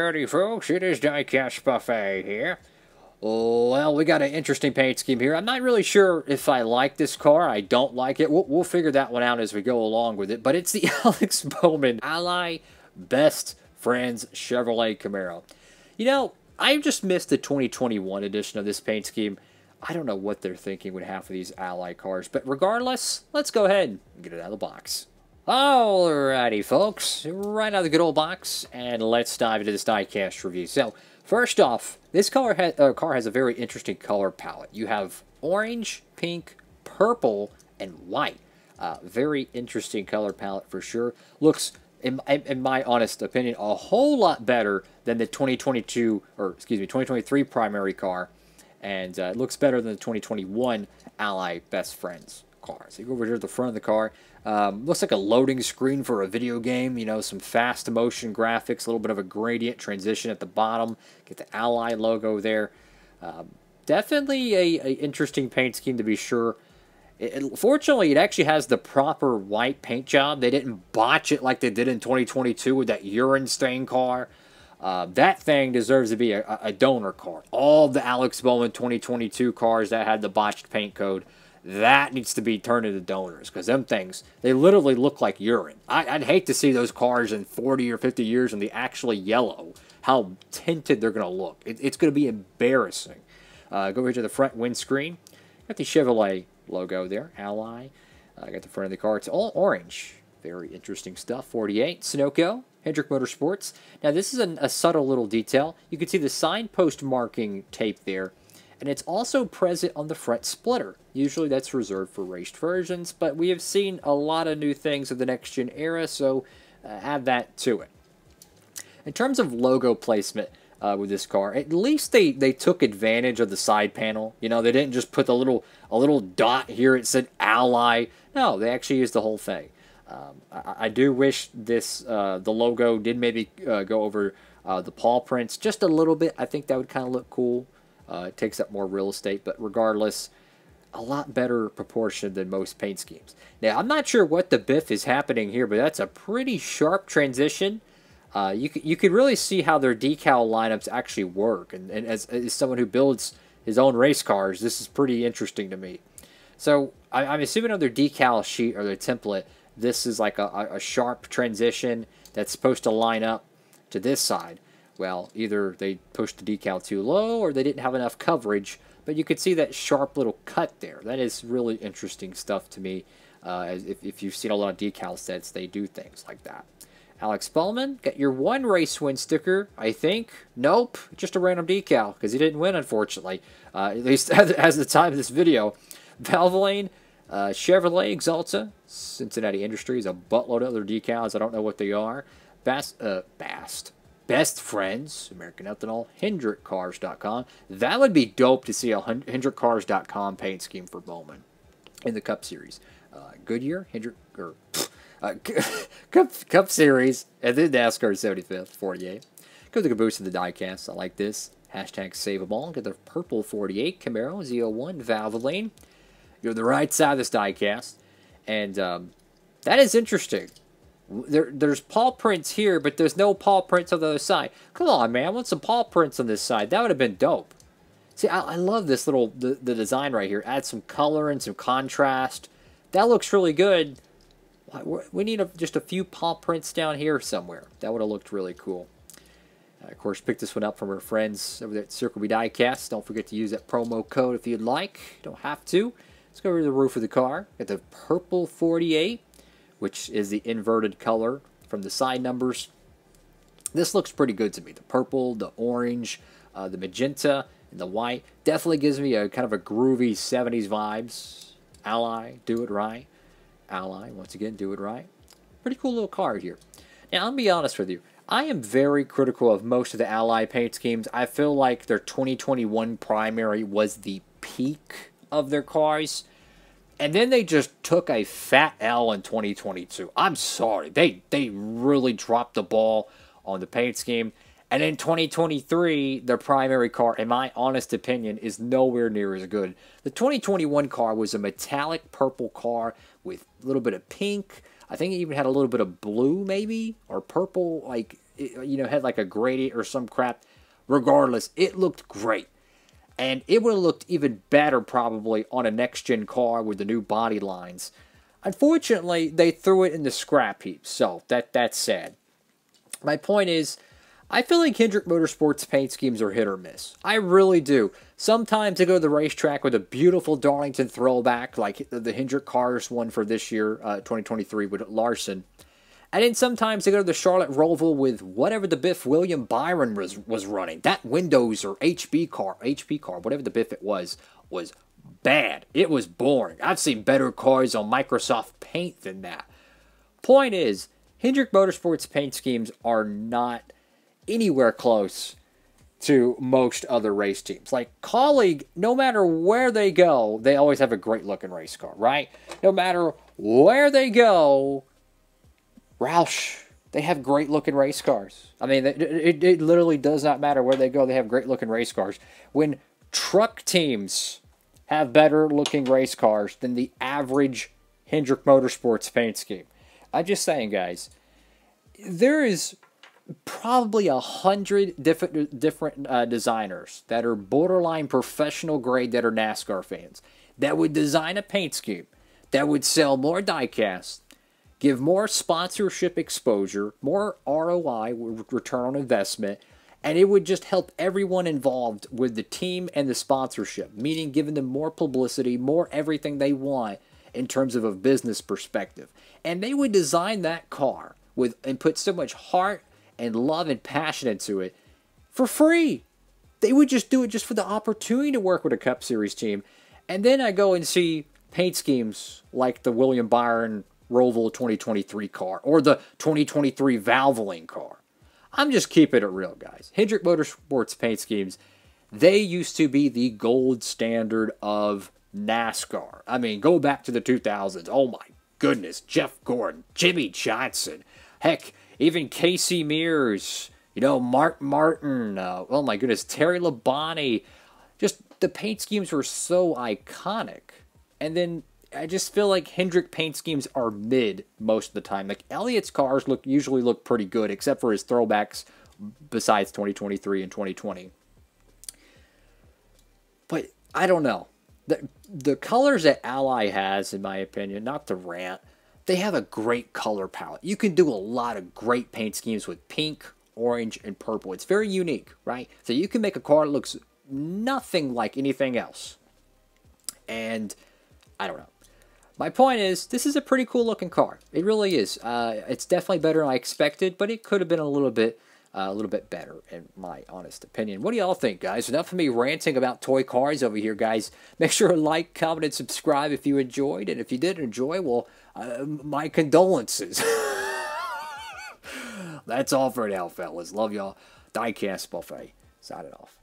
Alrighty, folks, it is Diecastbuffet here. Well, we got an interesting paint scheme here. I'm not really sure if I like this car. I don't like it. We'll figure that one out as we go along with it. But it's the Alex Bowman Ally Best Friends Chevrolet Camaro. You know, I just missed the 2021 edition of this paint scheme. I don't know what they're thinking with half of these Ally cars. But regardless, let's go ahead and get it out of the box. Alrighty, folks, right out of the good old box, and let's dive into this diecast review. So, first off, this car has a very interesting color palette. You have orange, pink, purple, and white. Very interesting color palette for sure. Looks, in my honest opinion, a whole lot better than the 2023 primary car, and it looks better than the 2021 Ally Best Friends car. So you go over here to the front of the car. Looks like a loading screen for a video game. You know, some fast motion graphics, a little bit of a gradient transition at the bottom. Get the Ally logo there. Definitely a interesting paint scheme to be sure. Fortunately, it actually has the proper white paint job. They didn't botch it like they did in 2022 with that urine stain car. That thing deserves to be a donor car. All the Alex Bowman 2022 cars that had the botched paint code, that needs to be turned into donors, because them things, they literally look like urine. I'd hate to see those cars in 40 or 50 years and they actually yellow, how tinted they're going to look. It's going to be embarrassing. Go over to the front windscreen. Got the Chevrolet logo there, Ally. Got the front of the car. It's all orange. Very interesting stuff. 48, Sunoco, Hendrick Motorsports. Now, this is a subtle little detail. You can see the signpost marking tape there. And it's also present on the front splitter. Usually that's reserved for raced versions, but we have seen a lot of new things of the next-gen era, so add that to it. In terms of logo placement with this car, at least they took advantage of the side panel. You know, they didn't just put a little dot here. It said Ally. No, they actually used the whole thing. I do wish this the logo did maybe go over the paw prints just a little bit. I think that would kind of look cool. It takes up more real estate, but regardless, a lot better proportion than most paint schemes. Now, I'm not sure what the biff is happening here, but that's a pretty sharp transition. You could really see how their decal lineups actually work, and as someone who builds his own race cars, this is pretty interesting to me. So, I'm assuming on their decal sheet or their template, this is like a sharp transition that's supposed to line up to this side. Well, either they pushed the decal too low or they didn't have enough coverage, but you could see that sharp little cut there. That is really interesting stuff to me. If you've seen a lot of decal sets, they do things like that. Alex Bowman, got your one race win sticker, I think. Nope, just a random decal, because he didn't win, unfortunately. At least as the time of this video. Valvoline, Chevrolet, Exalta, Cincinnati Industries, a buttload of other decals. I don't know what they are. Best Friends, American Ethanol, HendrickCars.com. That would be dope to see a HendrickCars.com paint scheme for Bowman in the Cup Series. Goodyear, Cup Series, and then NASCAR 75th, 48. Go to the caboose of the diecast. I like this. Hashtag save them all. Get the purple 48 Camaro Z01 Valvoline. You're on the right side of this diecast, and that is interesting. There's paw prints here, but there's no paw prints on the other side. Come on, man. I want some paw prints on this side. That would have been dope. See, I love this little the design right here. Add some color and some contrast. That looks really good. We need just a few paw prints down here somewhere. That would have looked really cool. Of course, pick this one up from our friends over there at Circle B Diecast. Don't forget to use that promo code if you'd like. Don't have to. Let's go over to the roof of the car. Got the purple 48. Which is the inverted color from the side numbers. This looks pretty good to me. The purple, the orange, the magenta, and the white. Definitely gives me a kind of a groovy 70s vibes. Ally, do it right. Ally, once again, do it right. Pretty cool little car here. Now, I'll be honest with you. I am very critical of most of the Ally paint schemes. I feel like their 2021 primary was the peak of their cars. And then they just took a fat L in 2022. I'm sorry. They really dropped the ball on the paint scheme. And in 2023, their primary car, in my honest opinion, is nowhere near as good. The 2021 car was a metallic purple car with a little bit of pink. I think it even had a little bit of blue, maybe, or purple. Like, you know, had like a gradient or some crap. Regardless, it looked great. And it would have looked even better probably on a next-gen car with the new body lines. Unfortunately, they threw it in the scrap heap, so that's sad. My point is, I feel like Hendrick Motorsports paint schemes are hit or miss. I really do. Sometimes they go to the racetrack with a beautiful Darlington throwback, like the Hendrick Cars one for this year, 2023, with Larson. And then sometimes they go to the Charlotte Roval with whatever the Biff William Byron was running. That Windows or HP car, whatever the Biff it was bad. It was boring. I've seen better cars on Microsoft Paint than that. Point is, Hendrick Motorsports paint schemes are not anywhere close to most other race teams. Like Colleague, no matter where they go, they always have a great looking race car, right? No matter where they go, Roush, they have great looking race cars. I mean, it literally does not matter where they go, they have great looking race cars. When truck teams have better looking race cars than the average Hendrick Motorsports paint scheme. I'm just saying, guys, there is probably 100 different designers that are borderline professional grade that are NASCAR fans that would design a paint scheme that would sell more diecasts, give more sponsorship exposure, more ROI, return on investment, and it would just help everyone involved with the team and the sponsorship, meaning giving them more publicity, more everything they want in terms of a business perspective. And they would design that car and put so much heart and love and passion into it for free. They would just do it just for the opportunity to work with a Cup Series team. And then I go and see paint schemes like the William Byron Roval 2023 car or the 2023 Valvoline car. I'm just keeping it real, guys. Hendrick Motorsports paint schemes, they used to be the gold standard of NASCAR. I mean, go back to the 2000s. Oh my goodness. Jeff Gordon, Jimmy Johnson, heck, even Casey Mears, you know, Mark Martin, oh my goodness, Terry Labonte. Just the paint schemes were so iconic. And then I just feel like Hendrick paint schemes are mid most of the time. Like Elliott's cars usually look pretty good, except for his throwbacks besides 2023 and 2020. But I don't know. The colors that Ally has, in my opinion, not to rant, they have a great color palette. You can do a lot of great paint schemes with pink, orange, and purple. It's very unique, right? So you can make a car that looks nothing like anything else. And I don't know. My point is, this is a pretty cool looking car. It really is. It's definitely better than I expected, but it could have been a little bit better, in my honest opinion. What do y'all think, guys? Enough of me ranting about toy cars over here, guys. Make sure to like, comment, and subscribe if you enjoyed. And if you did enjoy, well, my condolences. That's all for now, fellas. Love y'all. Diecastbuffet. Signing off.